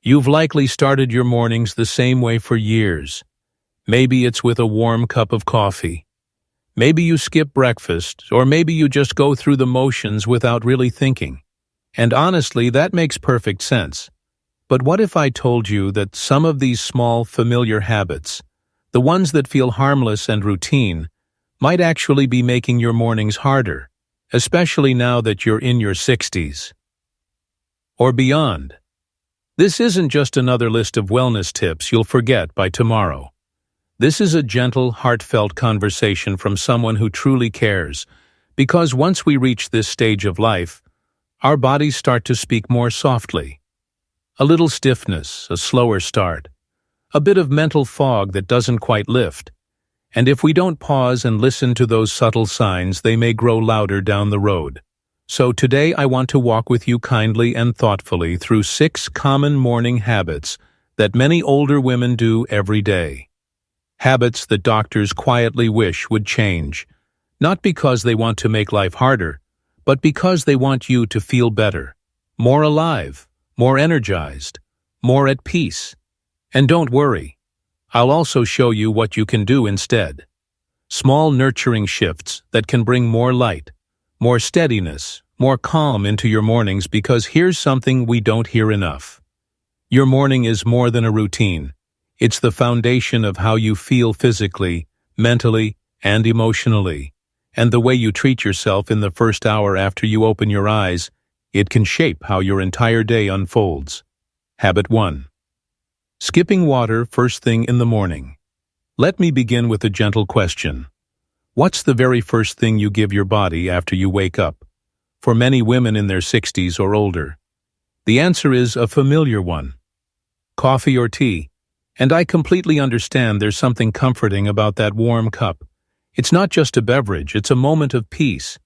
You've likely started your mornings the same way for years. Maybe it's with a warm cup of coffee. Maybe you skip breakfast, or maybe you just go through the motions without really thinking. And honestly, that makes perfect sense. But what if I told you that some of these small, familiar habits, the ones that feel harmless and routine, might actually be making your mornings harder, especially now that you're in your 60s or beyond? This isn't just another list of wellness tips you'll forget by tomorrow. This is a gentle, heartfelt conversation from someone who truly cares, because once we reach this stage of life, our bodies start to speak more softly. A little stiffness, a slower start, a bit of mental fog that doesn't quite lift. And if we don't pause and listen to those subtle signs, they may grow louder down the road. So today I want to walk with you kindly and thoughtfully through 6 common morning habits that many older women do every day. Habits that doctors quietly wish would change, not because they want to make life harder, but because they want you to feel better, more alive, more energized, more at peace. And don't worry, I'll also show you what you can do instead. Small nurturing shifts that can bring more light, more steadiness, more calm into your mornings, because here's something we don't hear enough. Your morning is more than a routine. It's the foundation of how you feel physically, mentally, and emotionally. And the way you treat yourself in the first hour after you open your eyes, it can shape how your entire day unfolds. Habit 1. Skipping water first thing in the morning. Let me begin with a gentle question. What's the very first thing you give your body after you wake up? For many women in their 60s or older, the answer is a familiar one. Coffee or tea. And I completely understand there's something comforting about that warm cup. It's not just a beverage, it's a moment of peace.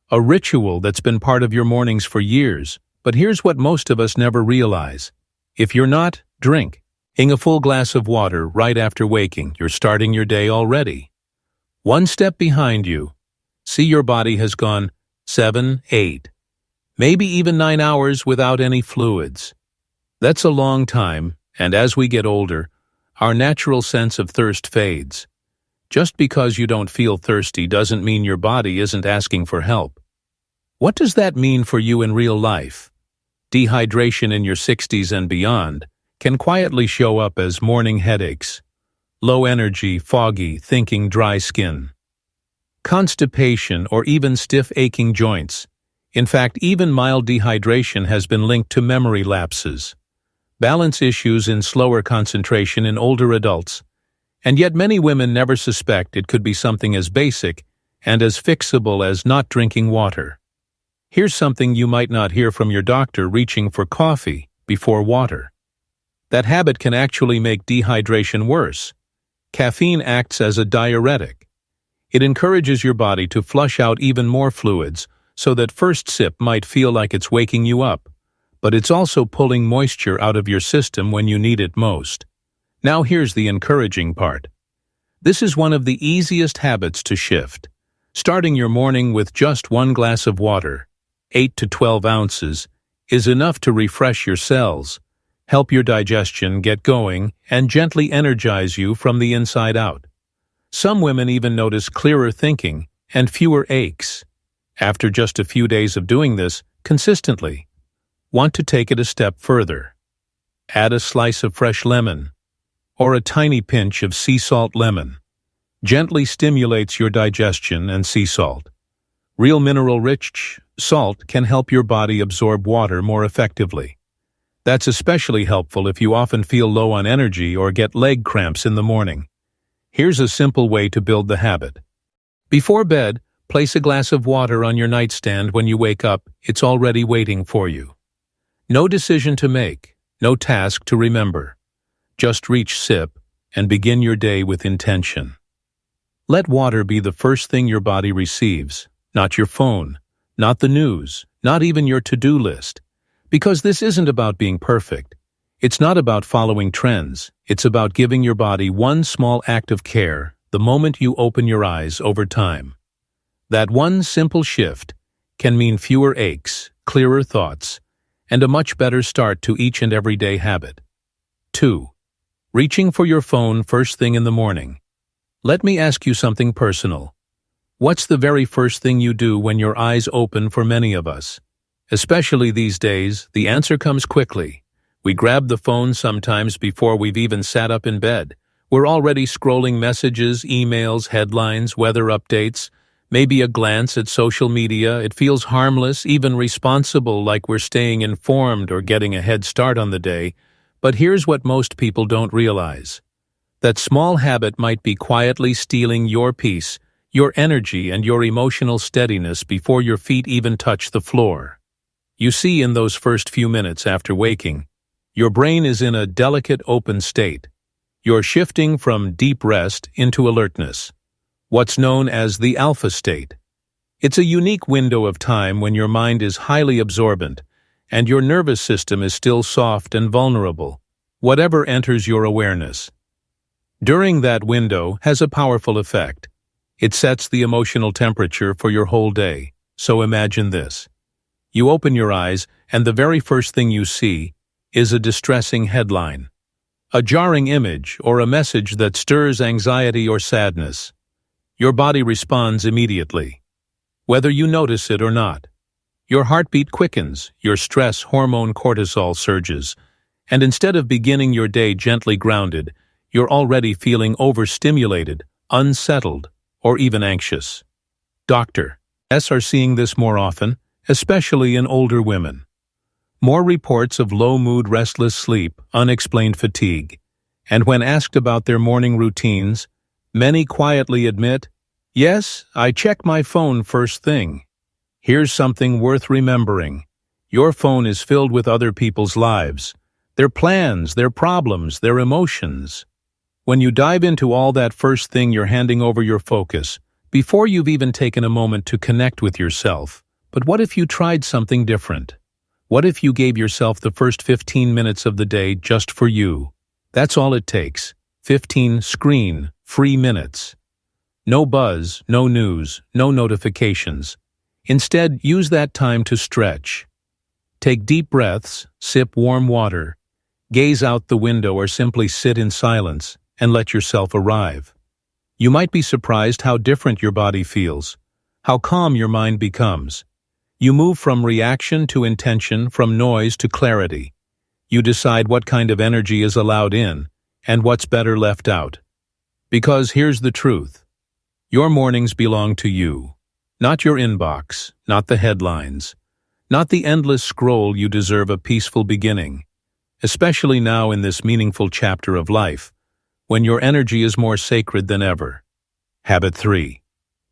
A ritual that's been part of your mornings for years. But here's what most of us never realize. If you're not, drink. A full glass of water right after waking, you're starting your day already. One step behind you. See, your body has gone 7, 8, maybe even 9 hours without any fluids. That's a long time, and as we get older, our natural sense of thirst fades. Just because you don't feel thirsty doesn't mean your body isn't asking for help. What does that mean for you in real life? Dehydration in your 60s and beyond can quietly show up as morning headaches, low energy, foggy thinking, dry skin, constipation, or even stiff aching joints. In fact, even mild dehydration has been linked to memory lapses, balance issues, and slower concentration in older adults. And yet many women never suspect it could be something as basic and as fixable as not drinking water. Here's something you might not hear from your doctor: reaching for coffee before water. That habit can actually make dehydration worse. Caffeine acts as a diuretic. It encourages your body to flush out even more fluids, so that first sip might feel like it's waking you up, but it's also pulling moisture out of your system when you need it most. Now here's the encouraging part. This is one of the easiest habits to shift. Starting your morning with just 1 glass of water, 8 to 12 ounces, is enough to refresh your cells, help your digestion get going, and gently energize you from the inside out. Some women even notice clearer thinking and fewer aches after just a few days of doing this consistently. Want to take it a step further? Add a slice of fresh lemon or a tiny pinch of sea salt. Lemon gently stimulates your digestion, and sea salt, real mineral-rich salt, can help your body absorb water more effectively. That's especially helpful if you often feel low on energy or get leg cramps in the morning. Here's a simple way to build the habit. Before bed, place a glass of water on your nightstand. When you wake up, it's already waiting for you. No decision to make, no task to remember. Just reach, sip, and begin your day with intention. Let water be the first thing your body receives, not your phone, not the news, not even your to-do list. Because this isn't about being perfect. It's not about following trends. It's about giving your body one small act of care the moment you open your eyes over time. That one simple shift can mean fewer aches, clearer thoughts, and a much better start to each and every day habit. 2. Reaching for your phone first thing in the morning. Let me ask you something personal. What's the very first thing you do when your eyes open for many of us? Especially these days, the answer comes quickly. We grab the phone sometimes before we've even sat up in bed. We're already scrolling messages, emails, headlines, weather updates, maybe a glance at social media. It feels harmless, even responsible, like we're staying informed or getting a head start on the day. But here's what most people don't realize. That small habit might be quietly stealing your peace, your energy, and your emotional steadiness before your feet even touch the floor. You see, in those first few minutes after waking, your brain is in a delicate open state. You're shifting from deep rest into alertness, what's known as the alpha state. It's a unique window of time when your mind is highly absorbent and your nervous system is still soft and vulnerable, whatever enters your awareness. During that window has a powerful effect. It sets the emotional temperature for your whole day. So imagine this. You open your eyes, and the very first thing you see is a distressing headline, a jarring image, or a message that stirs anxiety or sadness. Your body responds immediately, whether you notice it or not. Your heartbeat quickens, your stress hormone cortisol surges, and instead of beginning your day gently grounded, you're already feeling overstimulated, unsettled, or even anxious. Doctors are seeing this more often, especially in older women. More reports of low mood, restless sleep, unexplained fatigue, and when asked about their morning routines, many quietly admit, "Yes, I check my phone first thing." Here's something worth remembering. Your phone is filled with other people's lives, their plans, their problems, their emotions. When you dive into all that first thing, you're handing over your focus, before you've even taken a moment to connect with yourself. But what if you tried something different? What if you gave yourself the first 15 minutes of the day just for you? That's all it takes. 15 screen-free minutes. No buzz, no news, no notifications. Instead, use that time to stretch. Take deep breaths, sip warm water, gaze out the window, or simply sit in silence and let yourself arrive. You might be surprised how different your body feels, how calm your mind becomes. You move from reaction to intention, from noise to clarity. You decide what kind of energy is allowed in and what's better left out. Because here's the truth. Your mornings belong to you, not your inbox, not the headlines, not the endless scroll. You deserve a peaceful beginning, especially now in this meaningful chapter of life, when your energy is more sacred than ever. Habit 3.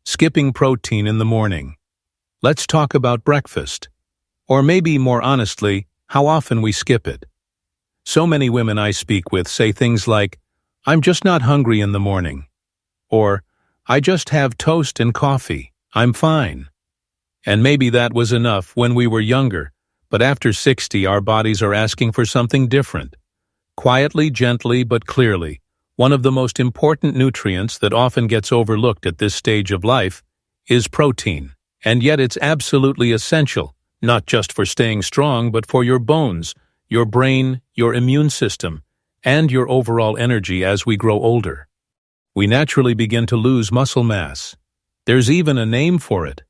Skipping protein in the morning. Let's talk about breakfast, or maybe more honestly, how often we skip it. So many women I speak with say things like, "I'm just not hungry in the morning," or "I just have toast and coffee, I'm fine." And maybe that was enough when we were younger, but after 60 our bodies are asking for something different. Quietly, gently, but clearly, one of the most important nutrients that often gets overlooked at this stage of life is protein. And yet it's absolutely essential, not just for staying strong, but for your bones, your brain, your immune system, and your overall energy as we grow older. We naturally begin to lose muscle mass. There's even a name for it.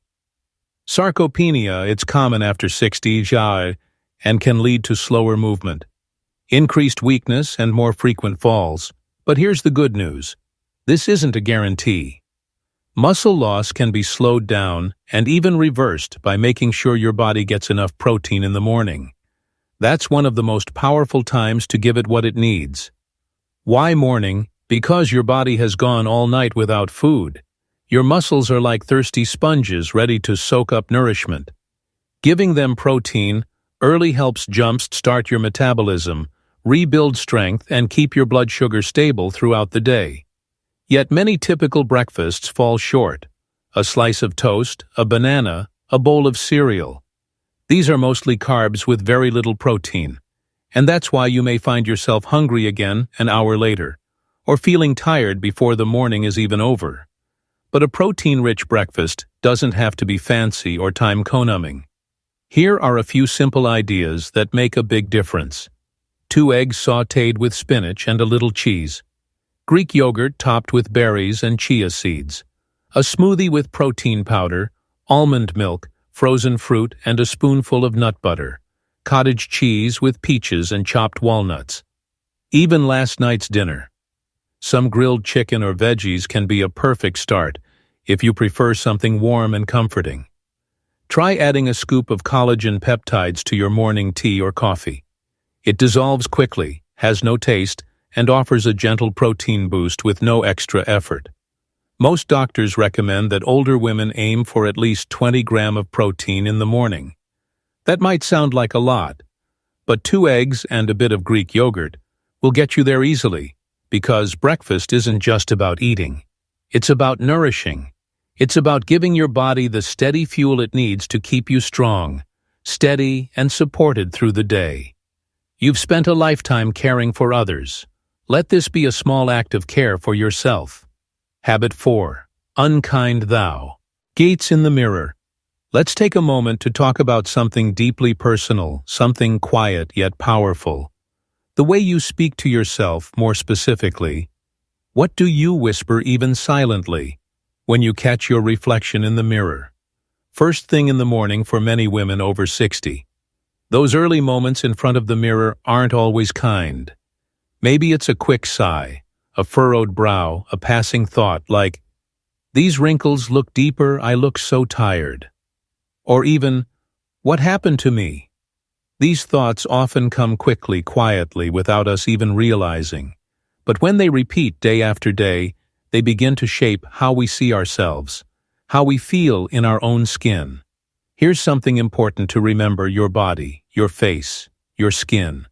Sarcopenia. It's common after 60 and can lead to slower movement, increased weakness, and more frequent falls. But here's the good news. This isn't a guarantee. Muscle loss can be slowed down and even reversed by making sure your body gets enough protein in the morning. That's one of the most powerful times to give it what it needs. Why morning? Because your body has gone all night without food. Your muscles are like thirsty sponges ready to soak up nourishment. Giving them protein early helps jump-start your metabolism, rebuild strength, and keep your blood sugar stable throughout the day. Yet many typical breakfasts fall short. A slice of toast, a banana, a bowl of cereal. These are mostly carbs with very little protein, and that's why you may find yourself hungry again an hour later, or feeling tired before the morning is even over. But a protein-rich breakfast doesn't have to be fancy or time-consuming. Here are a few simple ideas that make a big difference. 2 eggs sautéed with spinach and a little cheese. Greek yogurt topped with berries and chia seeds. A smoothie with protein powder, almond milk, frozen fruit, and a spoonful of nut butter. Cottage cheese with peaches and chopped walnuts. Even last night's dinner. Some grilled chicken or veggies can be a perfect start if you prefer something warm and comforting. Try adding a scoop of collagen peptides to your morning tea or coffee. It dissolves quickly, has no taste, and offers a gentle protein boost with no extra effort. Most doctors recommend that older women aim for at least 20 grams of protein in the morning. That might sound like a lot, but 2 eggs and a bit of Greek yogurt will get you there easily, because breakfast isn't just about eating. It's about nourishing. It's about giving your body the steady fuel it needs to keep you strong, steady, and supported through the day. You've spent a lifetime caring for others. Let this be a small act of care for yourself. Habit 4. Unkind thou. Gates in the mirror. Let's take a moment to talk about something deeply personal, something quiet yet powerful. The way you speak to yourself, more specifically. What do you whisper even silently when you catch your reflection in the mirror? First thing in the morning for many women over 60. Those early moments in front of the mirror aren't always kind. Maybe it's a quick sigh, a furrowed brow, a passing thought like, "These wrinkles look deeper, I look so tired." Or even, "What happened to me?" These thoughts often come quickly, quietly, without us even realizing. But when they repeat day after day, they begin to shape how we see ourselves, how we feel in our own skin. Here's something important to remember: your body, your face, your skin.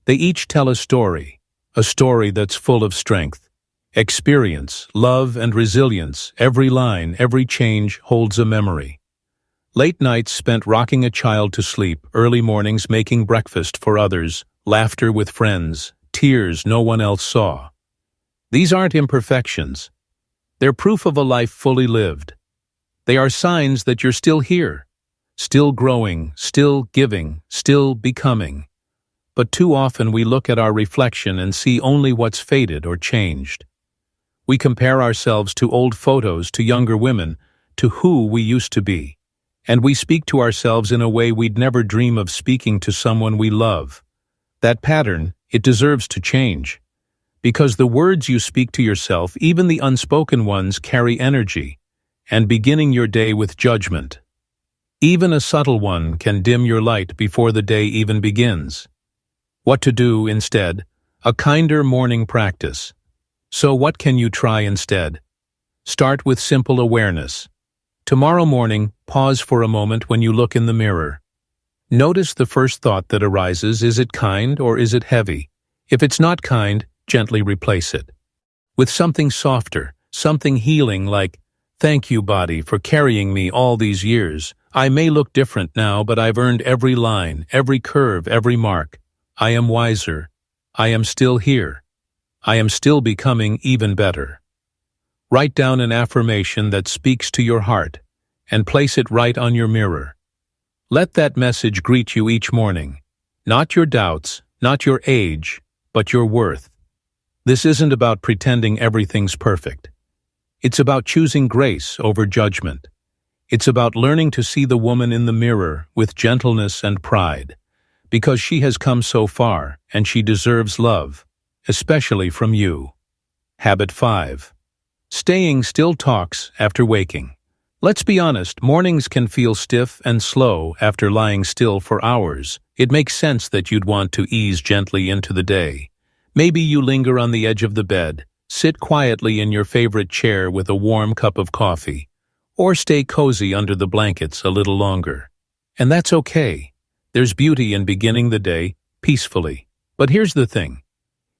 They each tell a story that's full of strength, experience, love, and resilience. Every line, every change holds a memory. Late nights spent rocking a child to sleep, early mornings making breakfast for others, laughter with friends, tears no one else saw. These aren't imperfections. They're proof of a life fully lived. They are signs that you're still here, still growing, still giving, still becoming. But too often we look at our reflection and see only what's faded or changed. We compare ourselves to old photos, to younger women, to who we used to be. And we speak to ourselves in a way we'd never dream of speaking to someone we love. That pattern, it deserves to change. Because the words you speak to yourself, even the unspoken ones, carry energy, and beginning your day with judgment. Even a subtle one can dim your light before the day even begins. What to do instead? A kinder morning practice. So what can you try instead? Start with simple awareness. Tomorrow morning, pause for a moment when you look in the mirror. Notice the first thought that arises. Is it kind or is it heavy? If it's not kind, gently replace it with something softer, something healing, like, "Thank you, body, for carrying me all these years. I may look different now, but I've earned every line, every curve, every mark. I am wiser. I am still here. I am still becoming even better." Write down an affirmation that speaks to your heart and place it right on your mirror. Let that message greet you each morning. Not your doubts, not your age, but your worth. This isn't about pretending everything's perfect. It's about choosing grace over judgment. It's about learning to see the woman in the mirror with gentleness and pride, because she has come so far and she deserves love, especially from you. Habit 5. Staying still talks after waking. Let's be honest, mornings can feel stiff and slow after lying still for hours. It makes sense that you'd want to ease gently into the day. Maybe you linger on the edge of the bed, sit quietly in your favorite chair with a warm cup of coffee, or stay cozy under the blankets a little longer. And that's okay. There's beauty in beginning the day peacefully. But here's the thing.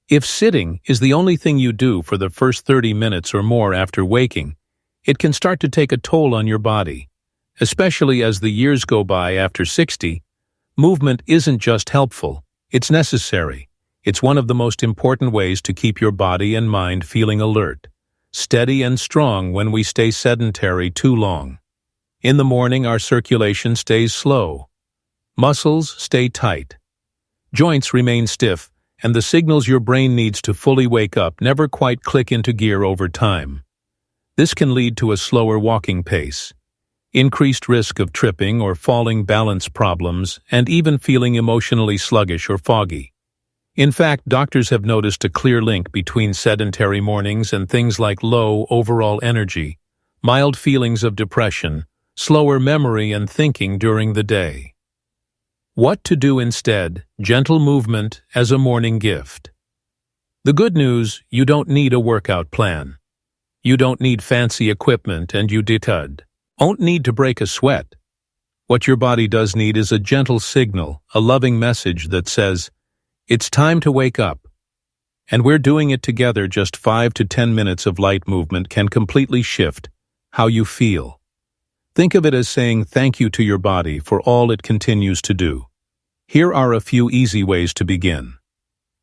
If sitting is the only thing you do for the first 30 minutes or more after waking, it can start to take a toll on your body. Especially as the years go by after 60, movement isn't just helpful, it's necessary. It's one of the most important ways to keep your body and mind feeling alert, steady and strong when we stay sedentary too long. In the morning, our circulation stays slow. Muscles stay tight. Joints remain stiff, and the signals your brain needs to fully wake up never quite click into gear over time. This can lead to a slower walking pace, increased risk of tripping or falling balance problems, and even feeling emotionally sluggish or foggy. In fact, doctors have noticed a clear link between sedentary mornings and things like low overall energy, mild feelings of depression, slower memory and thinking during the day. What to do instead? Gentle movement as a morning gift. The good news, you don't need a workout plan. You don't need fancy equipment, and you don't need to break a sweat. What your body does need is a gentle signal, a loving message that says, it's time to wake up. And we're doing it together. Just 5 to 10 minutes of light movement can completely shift how you feel. Think of it as saying thank you to your body for all it continues to do. Here are a few easy ways to begin.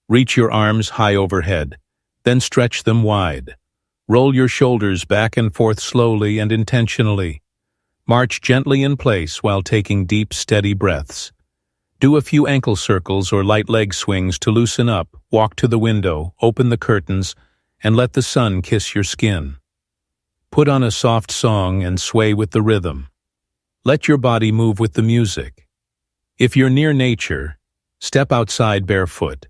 Reach your arms high overhead, then stretch them wide. Roll your shoulders back and forth slowly and intentionally. March gently in place while taking deep, steady breaths. Do a few ankle circles or light leg swings to loosen up. Walk to the window, open the curtains, and let the sun kiss your skin. Put on a soft song and sway with the rhythm. Let your body move with the music. If you're near nature, step outside barefoot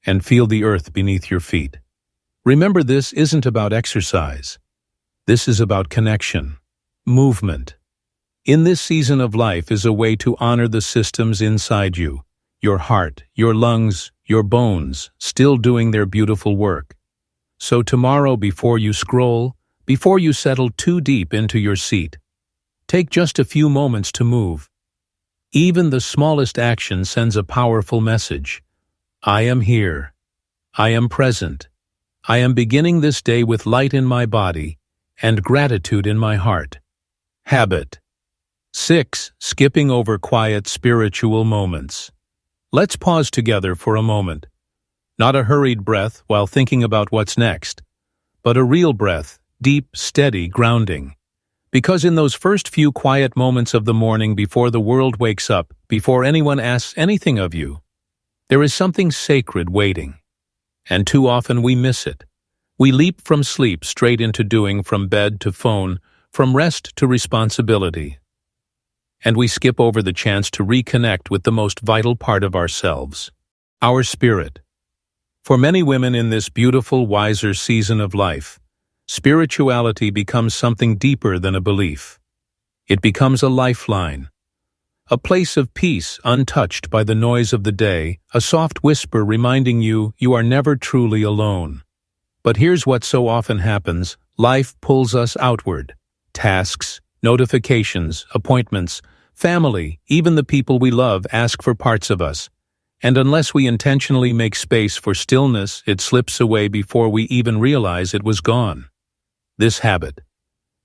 and feel the earth beneath your feet. Remember, this isn't about exercise. This is about connection, movement. In this season of life is a way to honor the systems inside you, your heart, your lungs, your bones, still doing their beautiful work. So tomorrow, before you scroll, before you settle too deep into your seat, take just a few moments to move. Even the smallest action sends a powerful message. I am here. I am present. I am beginning this day with light in my body and gratitude in my heart. Habit. 6. Skipping over quiet spiritual moments. Let's pause together for a moment. Not a hurried breath while thinking about what's next, but a real breath, deep, steady, grounding. Because in those first few quiet moments of the morning before the world wakes up, before anyone asks anything of you, there is something sacred waiting. And too often we miss it. We leap from sleep straight into doing, from bed to phone, from rest to responsibility. And we skip over the chance to reconnect with the most vital part of ourselves, our spirit. For many women in this beautiful, wiser season of life, spirituality becomes something deeper than a belief. It becomes a lifeline, a place of peace untouched by the noise of the day, a soft whisper reminding you you are never truly alone. But here's what so often happens: life pulls us outward. Tasks, notifications, appointments, family, even the people we love ask for parts of us. And unless we intentionally make space for stillness, it slips away before we even realize it was gone. This habit,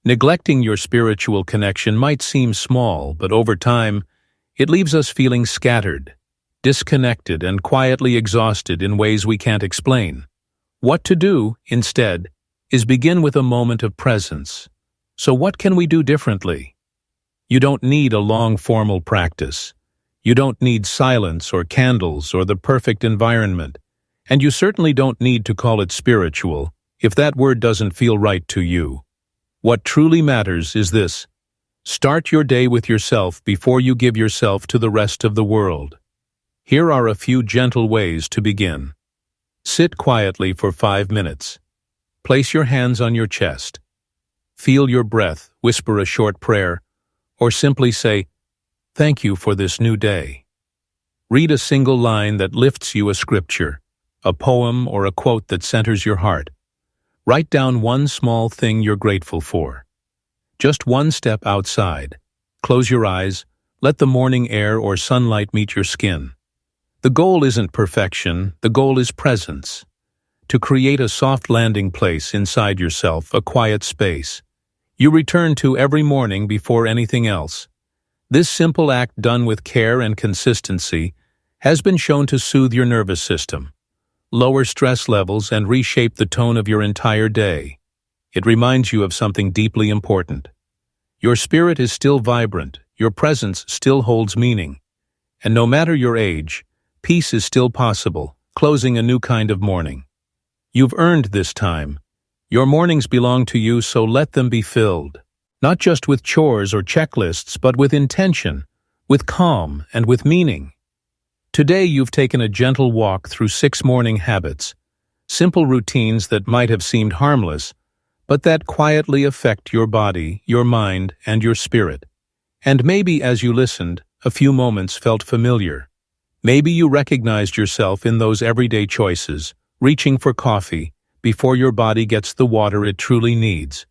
neglecting your spiritual connection, might seem small, but over time, it leaves us feeling scattered, disconnected, and quietly exhausted in ways we can't explain. What to do, instead, is begin with a moment of presence. So what can we do differently? You don't need a long formal practice. You don't need silence or candles or the perfect environment. And you certainly don't need to call it spiritual if that word doesn't feel right to you. What truly matters is this: start your day with yourself before you give yourself to the rest of the world. Here are a few gentle ways to begin. Sit quietly for 5 minutes. Place your hands on your chest. Feel your breath, whisper a short prayer, or simply say, "Thank you for this new day." Read a single line that lifts you, a scripture, a poem, or a quote that centers your heart. Write down one small thing you're grateful for. Just one step outside. Close your eyes, let the morning air or sunlight meet your skin. The goal isn't perfection, the goal is presence. To create a soft landing place inside yourself, a quiet space you return to every morning before anything else. This simple act, done with care and consistency, has been shown to soothe your nervous system, lower stress levels, and reshape the tone of your entire day. It reminds you of something deeply important. Your spirit is still vibrant, your presence still holds meaning, And no matter your age, peace is still possible, closing a new kind of morning. You've earned this time. Your mornings belong to you, so let them be filled. Not just with chores or checklists, but with intention, with calm, and with meaning. Today you've taken a gentle walk through 6 morning habits, simple routines that might have seemed harmless, but that quietly affect your body, your mind, and your spirit. And maybe as you listened, a few moments felt familiar. Maybe you recognized yourself in those everyday choices, reaching for coffee before your body gets the water it truly needs.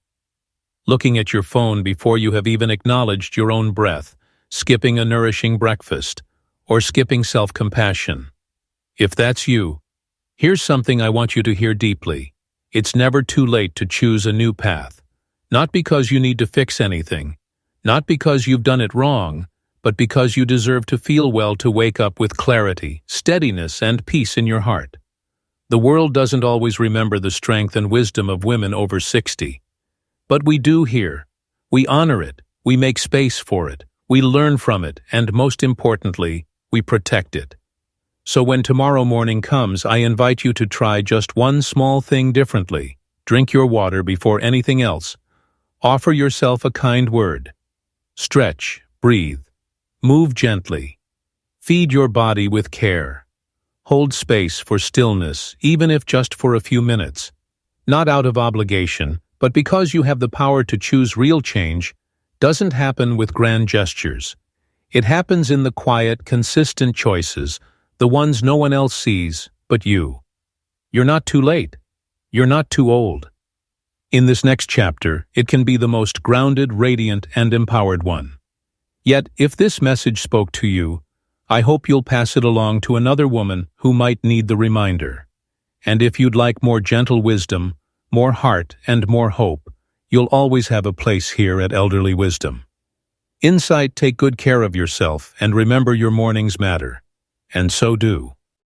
Looking at your phone before you have even acknowledged your own breath, skipping a nourishing breakfast, or skipping self-compassion. If that's you, here's something I want you to hear deeply. It's never too late to choose a new path. Not because you need to fix anything, not because you've done it wrong, but because you deserve to feel well, to wake up with clarity, steadiness, and peace in your heart. The world doesn't always remember the strength and wisdom of women over 60. But we do here. We honor it, we make space for it, we learn from it, and most importantly, we protect it. So when tomorrow morning comes, I invite you to try just one small thing differently. Drink your water before anything else. Offer yourself a kind word. Stretch, breathe. Move gently. Feed your body with care. Hold space for stillness, even if just for a few minutes. Not out of obligation, but because you have the power to choose. Real change doesn't happen with grand gestures. It happens in the quiet, consistent choices, the ones no one else sees but you. You're not too late. You're not too old. In this next chapter, it can be the most grounded, radiant, and empowered one. Yet, if this message spoke to you, I hope you'll pass it along to another woman who might need the reminder. And if you'd like more gentle wisdom, more heart, and more hope, you'll always have a place here at Elderly Wisdom. Insight, take good care of yourself, and remember your mornings matter. And so do.